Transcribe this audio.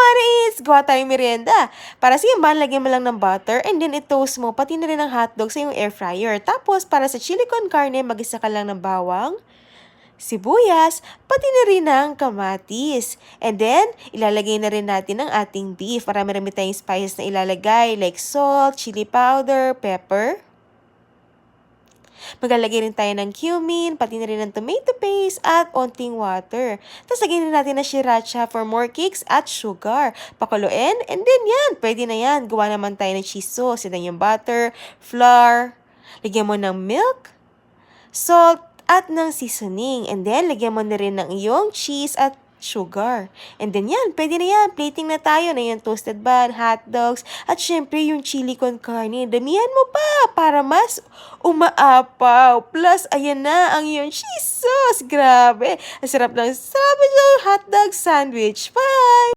Maris! Gawa tayong merienda. Para sa yan, lagyan mo lang ng butter and then i-toast mo, pati na rin ang hotdog sa iyong air fryer. Tapos, para sa chili con carne, mag-isa ka lang ng bawang, sibuyas, pati na rin ang kamatis. And then, ilalagay na rin natin ang ating beef. Marami-rami tayong spices na ilalagay like salt, chili powder, pepper. Maglalagay rin tayo ng cumin, pati na rin ng tomato paste at onting water. Tapos lagyan na natin ng sriracha for more cakes at sugar. Pakuluin and then yan, pwede na yan. Gawa naman tayo ng cheese sauce. Yan yung butter, flour, lagyan mo ng milk, salt, at ng seasoning. And then, lagyan mo na rin ng iyong cheese at sugar. And then yan, pwede na yan. Plating na tayo na yung toasted bun, hot dogs, at syempre yung chili con carne. Damihan mo pa para mas umaapaw. Plus, ayan na ang iyong cheese sauce. Grabe. Ang sarap ng hotdog sandwich. Bye!